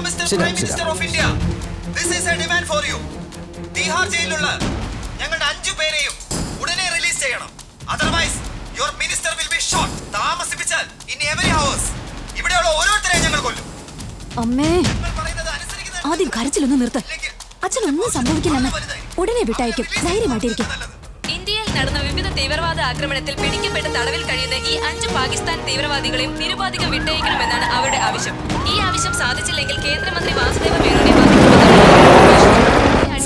Mr. Prime Minister of India, this is a demand for you. Tihar jaililla ഞങ്ങളുടെ 5 പേരെയും ഉടനെ release ചെയ്യണം. Otherwise, your minister will be shot. താമസിപ്പിച്ചാൽ in every hours ഇവിടെയുള്ള ഓരോരുത്തരെയും ഞങ്ങൾ കൊല്ലും. അമ്മേ, ആദ്യം കരച്ചിലൊന്ന് നിർത്ത്. അച്ഛനൊന്നും സംഭവിക്കില്ലെന്ന് ഉടനെ വിട്ടയക്കും. ധൈര്യമായിട്ടിരിക്കും. ഇന്ത്യയിൽ നടന്ന വിവിധ തീവ്രവാദ ആക്രമണത്തിൽ പിടിക്കപ്പെട്ട് തടവിൽ കഴിയുന്ന ഈ 5 പാകിസ്ഥാൻ തീവ്രവാദികളെയും നിരുപാധികം വിട്ടയക്കണമെന്നാണ് അവരുടെ ആവശ്യം. ഈ ആവശ്യം സാധിച്ചില്ലെങ്കിൽ കേന്ദ്രമന്ത്രി വാസുദേവ മേനോനെ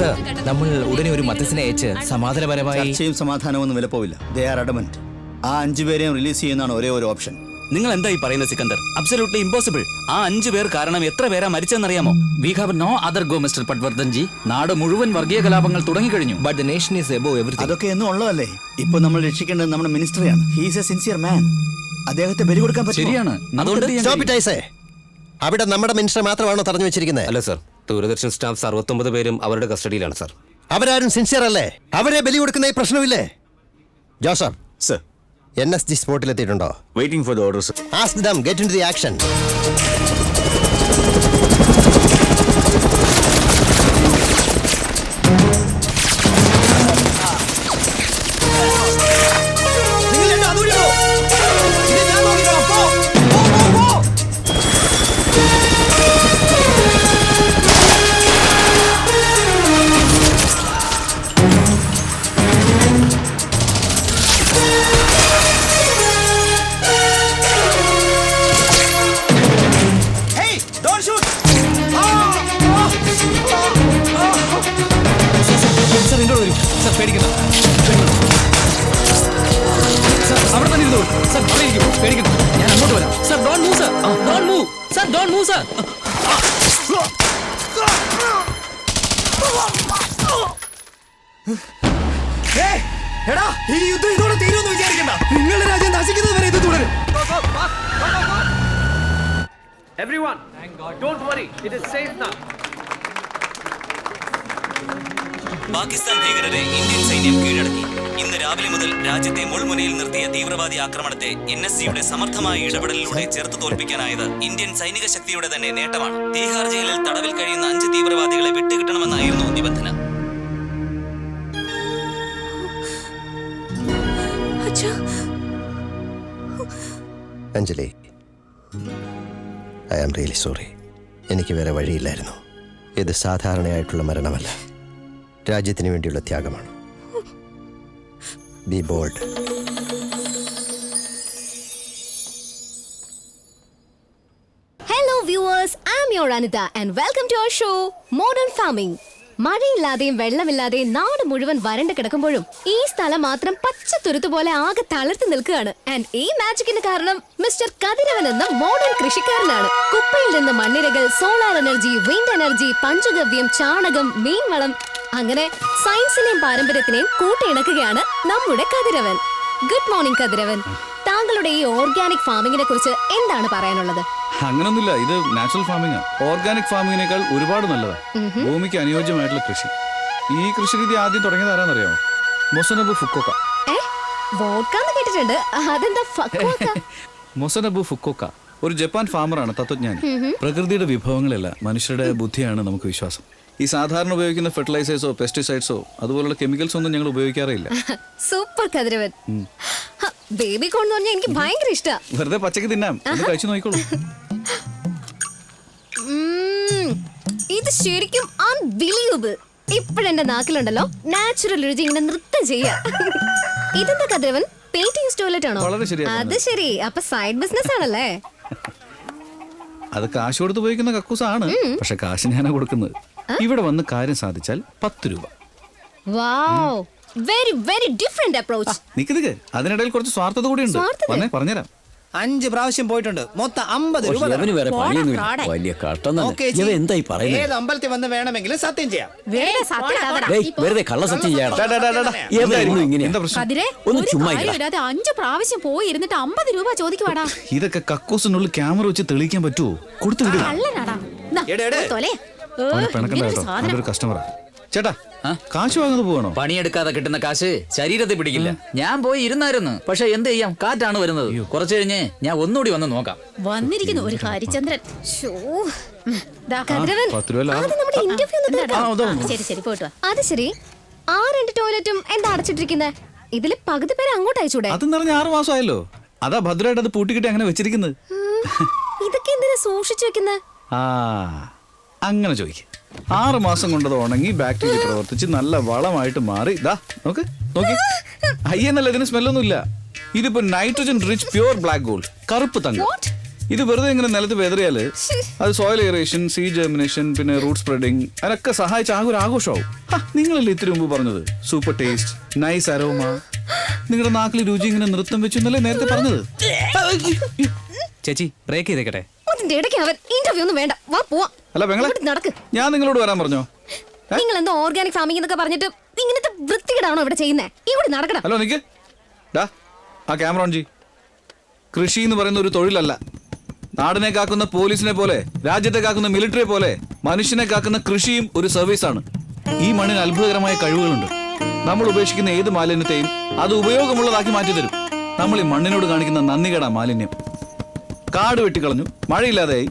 സർ, നമ്മൾ ഉടനെ ഒരു മധ്യസ്ഥനെ അയച്ച് സമാധാനപരമായി ചർച്ചയും സമാധാനമൊന്നും വിലപ്പോവില്ല. They are adamant. ആ 5 പേരെയും റിലീസ് ചെയ്യുന്നതാണ് ഒരേ ഒരു ഓപ്ഷൻ. നിങ്ങൾ എന്തായി പറയുന്നത് സിക്കന്ദർ? Absolutely impossible. ആ 5 പേർ കാരണം എത്ര പേരാ മരിച്ചെന്നറിയാമോ? We have no other go mister Patwardhan ji. നാട് മുഴുവൻ വർഗീയ കലാപങ്ങൾ തുടങ്ങിക്കഴിഞ്ഞു. But the nation is above everything. അതൊക്കെ എന്നും ഉള്ളതല്ലേ. ഇപ്പൊ നമ്മൾ രക്ഷിക്കേണ്ടത് നമ്മുടെ മിനിസ്റ്ററെയാണ്. He is a sincere man. അദ്ദേഹത്തെ ബലി കൊടുക്കാൻ പറ്റും. ശരിയാണ്. അവിടെ നമ്മുടെ മിനിസ്റ്റർ മാത്രമാണോ തടഞ്ഞു വെച്ചിരിക്കുന്നത്? അല്ല സർ, ദൂരദർശൻ സ്റ്റാഫ് 69 പേരും അവരുടെ കസ്റ്റഡിയിലാണ് സർ. അവരാരും സിൻസിയർ അല്ലേ? അവരെ ബലി കൊടുക്കുന്ന ഈ പ്രശ്നമില്ലേ? ജോസഫ് സർ, NSG സ്പോട്ടിലെത്തിയിട്ടുണ്ടോ? Waiting for the order sir. Ask them, get into the action. ഞാൻ അങ്ങോട്ട് വരാം. Sir, don't move sir. Don't move sir. Don't move sir. എടാ, ഈ യുദ്ധം ഇതോടെ തീരുമെന്ന് വിചാരിക്കണ്ട. നിങ്ങളുടെ രാജ്യം നശിക്കുന്നത് വരെ ഇത് തുടരും. Everyone, thank God. Don't worry, it is safe now. Pakistan ഭീകരരെ ഇന്ത്യൻ സൈന്യം കീഴടക്കി. ഇന്ന് രാവിലെ മുതൽ രാജ്യത്തെ മുൾമുനയിൽ നിർത്തിയ തീവ്രവാദി ആക്രമണത്തെ NSCയുടെ സമർത്ഥമായ ഇടപെടലിലൂടെ ചെറുത്തു തോൽപ്പിക്കാനായത് ഇന്ത്യൻ സൈനിക ശക്തിയുടെ തന്നെ നേട്ടമാണ്. തീഹാർ ജയിലിൽ തടവിൽ കഴിയുന്ന 5 തീവ്രവാദികളെ വിട്ടുകിട്ടണമെന്നായിരുന്നു നിബന്ധന. Anjali, I am really sorry. എനിക്ക് വേറെ വഴിയില്ലായിരുന്നു. ഇത് സാധാരണയായിട്ടുള്ള മരണമല്ല, രാജ്യത്തിന് വേണ്ടിയുള്ള ത്യാഗമാണ്. Be bold. Hello viewers, I am your Anita and welcome to our show Modern Farming. മഴയില്ലാതെയും വെള്ളമില്ലാതെയും നാട് മുഴുവൻ വരണ്ട് കിടക്കുമ്പോഴും ഈ സ്ഥലം മാത്രം പച്ചത്തുരുത്ത് പോലെ ആകെ തളർത്തി നിൽക്കുകയാണ്. ആൻഡ് ഈ മാജിക്കിന് കാരണം മിസ്റ്റർ കതിരവൻ എന്ന മോഡേൺ കൃഷിക്കാരനാണ്. കുപ്പയിൽ നിന്ന് മണ്ണിരകൾ, സോളാർ എനർജി, വിൻഡ് എനർജി, പഞ്ചഗവ്യം, ചാണകം, മീൻവളം, അങ്ങനെ സയൻസിനെയും പാരമ്പര്യത്തിനെയും കൂട്ടിയിണക്കുകയാണ് നമ്മുടെ കതിരവൻ. ഗുഡ് മോർണിംഗ് കതിരവൻ. താങ്കളുടെ ഈ ഓർഗാനിക് ഫാമിങ്ങിനെ കുറിച്ച് എന്താണ് പറയാനുള്ളത്? അങ്ങനൊന്നുമില്ല, ഇത് നാച്ചുറൽ ഫാമിംഗ്. ഓർഗാനിക് ഫാമിങ്ങിനേക്കാൾ ഒരുപാട് നല്ലതാണ്. ഭൂമിക്ക് അനുയോജ്യമായിട്ടുള്ള കൃഷി. ഈ കൃഷി രീതി ആദ്യം തുടങ്ങിയത് ആരാന്നറിയാമോ? മൊസനബു ഫുക്കോക്ക. കേട്ടിട്ടുണ്ട്. അതെന്താ ഫുക്കോക്ക? മൊസനബു ഫുക്കോക്ക ഒരു ജപ്പാൻ ഫാമറാണ്, തത്വജ്ഞാനി. പ്രകൃതിയുടെ വിഭവങ്ങളല്ല, മനുഷ്യരുടെ ബുദ്ധിയാണ് നമുക്ക് വിശ്വാസം. ഈ സാധാരണ ഉപയോഗിക്കുന്ന ഫെർട്ടിലൈസേഴ്സോ പെസ്റ്റിസൈഡ്സോ അതുപോലുള്ള കെമിക്കൽസ് ഒന്നും ഞങ്ങൾ ഉപയോഗിക്കാറില്ല. സൂപ്പർ കതിരവൻ. ബേബി കോൺ എന്ന് പറഞ്ഞാൽ എനിക്ക് ഭയങ്കര ഇഷ്ടാ. വെറുതെ പച്ചക്ക് തിന്നാം, കഴിച്ചു നോക്കിക്കോളൂ. ഇത് ശരിക്കും അൺബിലീവബിൾ. ഇപ്പോഴെന്റെ നാക്കിലുണ്ടല്ലോ നാച്ചുറൽ രുചി ഇങ്ങനെ നൃത്തം ചെയ്യാ. ഇതെന്താ കതിരവൻ, പെയിന്റിംഗ് ടോയ്ലറ്റ് ആണോ? അത് ശരി, അപ്പൊ സൈഡ് ബിസിനസ് ആണല്ലേ? അത് കാശ് കൊടുത്ത് ഉപയോഗിക്കുന്ന കക്കൂസാണ്, പക്ഷെ കാശ് ഞാനാ കൊടുക്കുന്നത്. ഇവിടെ വന്ന് കാര്യം സാധിച്ചാൽ 10 രൂപ. വാവ്, വെരി വെരി ഡിഫറെന്റ് അപ്രോച്ച്. നിക്ക്, അതിനിടയിൽ കുറച്ച് സ്വാർത്ഥത കൂടി ഉണ്ട്. വന്നേ പറഞ്ഞുതരാം. 5 പ്രാവശ്യം പോയിട്ടുണ്ട്. മൊത്തം 50 രൂപ. വലിയ എന്തായി പറയുന്നത്? ഏത് അമ്പലത്തിൽ വന്ന് വേണമെങ്കിലും സത്യം ചെയ്യാം. വെറുതെ കള്ളസത്യം ചെയ്യണം. ഒന്ന് ചുമ്മാ 5 പ്രാവശ്യം പോയി ഇരുന്നിട്ട് 50 രൂപ ചോദിക്കുവാടാ. ഇതൊക്കെ കക്കൂസിനുള്ളിൽ ക്യാമറ വെച്ച് തെളിയിക്കാൻ പറ്റുമോ? കൊടുത്തു വിടും. എടേ പിണക്കണ്ട കേട്ടോ, നല്ലൊരു കസ്റ്റമറാ. ചേട്ടാ കാശ് വാങ്ങുന്നത് പോകണോ? പണിയെടുക്കാതെ കിട്ടുന്ന കാശ് ശരീരത്തിൽ പിടിക്കില്ല. ഞാൻ പോയി ഇരുന്നായിരുന്നു, പക്ഷെ എന്ത് ചെയ്യാം, കാറ്റാണ് വരുന്നത്. കുറച്ചു കഴിഞ്ഞ് ഞാൻ ഒന്നുകൂടി വന്ന് നോക്കാം. വന്നിരിക്കുന്നു ഒരു ഹരിചന്ദ്രൻ. ശ്ശോ. കതിരവൻ, 10 രൂപ ലാഭം. ആദ്യം നമ്മുടെ interview ഒന്ന് തീർക്കാം. ശരി ശരി പോയിട്ട് വാ. അത് ശരി, ആ 2 ടോയ്ലറ്റും എന്താ അടച്ചിട്ടിരിക്കുന്നത്? ഇതില് പകുതി പേര് അങ്ങോട്ട് അയച്ചൂടെ? അത് നിറഞ്ഞ 6 മാസമായല്ലോ. അതാ ഭദ്രമായിട്ട് അത് പൂട്ടിക്കിട്ടി അങ്ങനെ വെച്ചിരിക്കുന്നത്. ഇതൊക്കെ എന്തിനാ സൂക്ഷിച്ചു വെക്കുന്നത്? ആ അങ്ങനെ ചോദിക്കും. 6 മാസം കൊണ്ടത് ഉണങ്ങി ബാക്ടീരിയ പ്രവർത്തിച്ച് നല്ല വളമായിട്ട് മാറി. ദാ നോക്ക് നോക്കി. അയ്യെന്നല്ല, ഇതിന് സ്മെല്ലൊന്നുമില്ല. ഇതിപ്പോ nitrogen rich pure black gold, കറുപ്പ് തങ്കം. ഇത് വെറുതെ ഇങ്ങനെ നിലത്ത് വെതറിയാല് അത് സോയിൽ എയറേഷൻ, സീ ജെർമിനേഷൻ, പിന്നെ റൂട്ട് സ്പ്രെഡിങ്, അതിനൊക്കെ സഹായിച്ച ആകെ ഒരു ആഘോഷമാവും. നിങ്ങളല്ലേ ഇത്തിരി മുമ്പ് പറഞ്ഞത് സൂപ്പർ ടേസ്റ്റ്, നൈസ് അരോമ, നിങ്ങളുടെ നാക്കിൽ രുചി ഇങ്ങനെ നൃത്തം വെച്ചു എന്നല്ലേ നേരത്തെ പറഞ്ഞത്? ചേച്ചി ബ്രേക്ക് ചെയ്തേക്കട്ടെ. അതിന്റെ ഇടയ്ക്ക് അവൻ ഇന്റർവ്യൂ ഒന്നും വേണ്ട, വാ പോവാം. അല്ല പെങ്ങളെ, ഇങ്ങോട്ട് നടക്ക്. ഞാൻ നിങ്ങളോട് വരാൻ പറഞ്ഞോ? നിങ്ങൾ എന്തോ ഓർഗാനിക് ഫാമിംഗ് എന്നൊക്കെ പറഞ്ഞിട്ട് ഇങ്ങനത്തെ വൃത്തികേടാണോ ഇവിടെ ചെയ്യുന്നേ? ഇവിടെ നടക്കണം. ഹലോ നിക്ക്, ഡാ ആ ക്യാമറ ഓൺ ചെയ്യ്. കൃഷി എന്ന് പറയുന്ന ഒരു തൊഴിലല്ല. നാടിനെ കാക്കുന്ന പോലീസിനെ പോലെ, രാജ്യത്തെ കാക്കുന്ന മിലിറ്ററിയെ പോലെ മനുഷ്യനെ കാക്കുന്ന കൃഷിയും ഒരു സർവീസാണ്. ഈ മണ്ണിന് അത്ഭുതകരമായ കഴിവുകളുണ്ട്. നമ്മൾ ഉപേക്ഷിക്കുന്ന ഏത് മാലിന്യത്തെയും അത് ഉപയോഗമുള്ളതാക്കി മാറ്റി തരും. നമ്മൾ ഈ മണ്ണിനോട് കാണിക്കുന്ന നന്ദികേടാ മാലിന്യം. കാട് വെട്ടിക്കളഞ്ഞു, മഴയില്ലാതെയായി,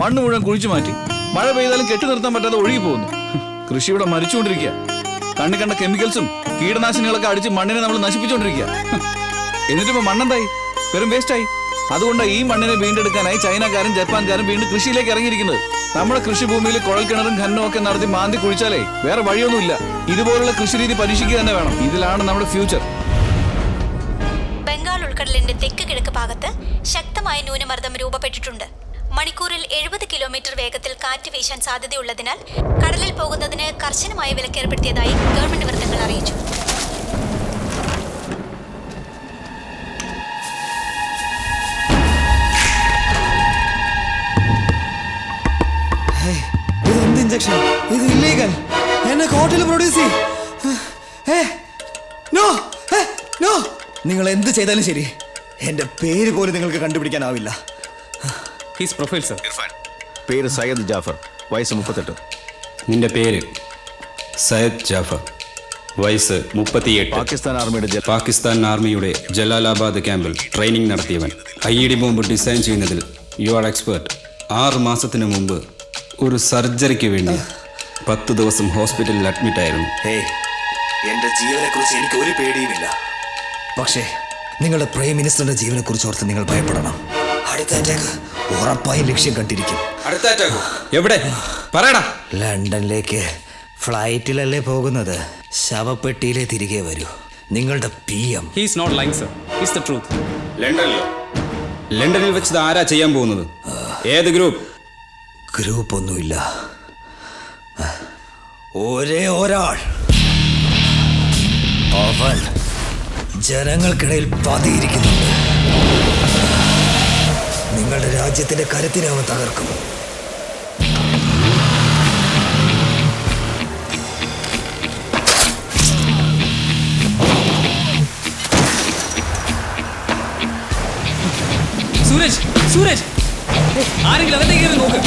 മണ്ണ് മുഴുവൻ കുഴിച്ചു മാറ്റി, മഴ പെയ്താലും കെട്ടി നിർത്താൻ പറ്റാതെ ഒഴുകി പോകുന്നു. കൃഷി ഇവിടെ മരിച്ചുകൊണ്ടിരിക്കുക. കണ്ണി കണ്ട കെമിക്കൽസും കീടനാശിനികളൊക്കെ അടിച്ച് മണ്ണിനെ നമ്മൾ നശിപ്പിച്ചുകൊണ്ടിരിക്കുക. എന്നിട്ടിപ്പോ മണ്ണെന്തായി? വെറും വേസ്റ്റായി. അതുകൊണ്ടാണ് ഈ മണ്ണിനെ വീണ്ടെടുക്കാനായി ചൈനക്കാരും ജപ്പാൻകാരും വീണ്ടും കൃഷിയിലേക്ക് ഇറങ്ങിയിരിക്കുന്നത്. നമ്മുടെ കൃഷിഭൂമിയിൽ കുഴൽ കിണറും ഖനനവും ഒക്കെ നടത്തി മാന്തി കുഴിച്ചാലേ വേറെ വഴിയൊന്നുമില്ല. ഇതുപോലുള്ള കൃഷിരീതി പരീക്ഷിക്കുക തന്നെ വേണം. ഇതിലാണ് നമ്മുടെ ഫ്യൂച്ചർ. ബംഗാൾ ഉൾക്കടലിന്റെ തെക്ക് കിഴക്ക് ഭാഗത്ത് ശക്തമായ ന്യൂനമർദ്ദം രൂപപ്പെട്ടിട്ടുണ്ട്. മണിക്കൂറിൽ 70 കിലോമീറ്റർ വേഗത്തിൽ കാറ്റ് വീശാൻ സാധ്യതയുള്ളതിനാൽ കടലിൽ പോകുന്നതിന് കർശനമായ വിലക്കേർപ്പെടുത്തിയതായി ഗവൺമെന്റ് വൃത്തങ്ങൾ അറിയിച്ചു. ഇതെന്ത് ഇഞ്ചക്ഷൻ? ഇത് ഇല്ലീഗൽ. എന്നെ കോർട്ടിൽ പ്രൊഡ്യൂസ് നോ. നിങ്ങൾ എന്ത് ചെയ്താലും ശരി, എന്റെ പേര് പോലും നിങ്ങൾക്ക് കണ്ടുപിടിക്കാനാവില്ല. His profile sir. പേര് സയ്യദ് ജാഫർ, വയസ്സ് 38. നിന്റെ പേര്? സയ്യദ് ജാഫർ, വയസ്സ് 38. പാകിസ്ഥാൻ ആർമിയുടെ ജലാലാബാദ് ക്യാമ്പിൽ ട്രെയിനിങ് നടത്തിയവൻ. IED ബോംബ് ഡിസൈൻ ചെയ്യുന്നതിൽ യു ആർ എക്സ്പേർട്ട്. 6 മാസത്തിന് മുമ്പ് ഒരു സർജറിക്ക് വേണ്ടി 10 ദിവസം ഹോസ്പിറ്റലിൽ അഡ്മിറ്റ് ആയിരുന്നു. എന്റെ ജീവനെ കുറിച്ച് എനിക്ക് ഒരു പേടിയുമില്ല. പക്ഷേ നിങ്ങളുടെ പ്രൈം മിനിസ്റ്ററിന്റെ ജീവനെ കുറിച്ച് ഓർത്ത് നിങ്ങൾ ഭയപ്പെടണം. അടുത്ത അറ്റാക്ക് ഉറപ്പായും ലക്ഷ്യം കണ്ടിരിക്കും. അടുത്ത അറ്റാക്ക് എവിടെ? പറയടാ. ലണ്ടനിലേക്ക് ഫ്ലൈറ്റിലല്ലേ പോകുന്നത്? ശവപ്പെട്ടിയിലെ തിരികെ വരൂ. നിങ്ങളുടെ PM. He's not lying sir, it's the truth. ലണ്ടനിലോ? ലണ്ടനിൽ വെച്ചത് ആരാ ചെയ്യാൻ പോകുന്നത്? ഏത് ഗ്രൂപ്പ്? ഗ്രൂപ്പ് ഒന്നുമില്ല, ഒരേ ഒരാൾ. അവൻ ജനങ്ങൾക്കിടയിൽ പതിയിരിക്കുന്നുണ്ട്. നിങ്ങളുടെ രാജ്യത്തിന്റെ കരുത്തിനെ അവൻ തകർക്കും. സൂരജ്, ആരെങ്കിലും അകത്തേക്ക് നോക്ക്.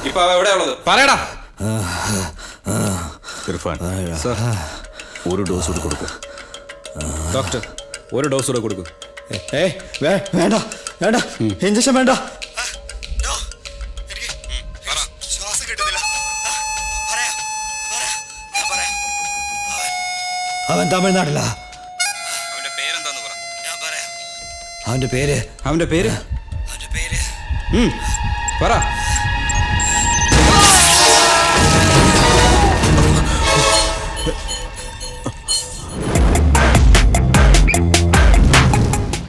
ഇപ്പൊ എവിടെയാ ഉള്ളത്? പറയടാ. ഇർഫാൻ സർ, ഒരു ഡോസ് കൂടി കൊടുക്കും. ഡോക്ടർ, ഒരു ഡോസ് കൂടെ കൊടുക്കും. വേണ്ട വേണ്ട ഇഞ്ചക്ഷൻ വേണ്ട. ശ്വാസം കിട്ടുന്നില്ല. പറയാം ഞാൻ പറയാം. അവൻ തമിഴ്നാട്ടിലാ. അവന്റെ പേരെന്താന്ന് പറ. ഞാൻ പറയാം. അവന്റെ പേര് അവന്റെ പേര് അവന്റെ പേര് പറ.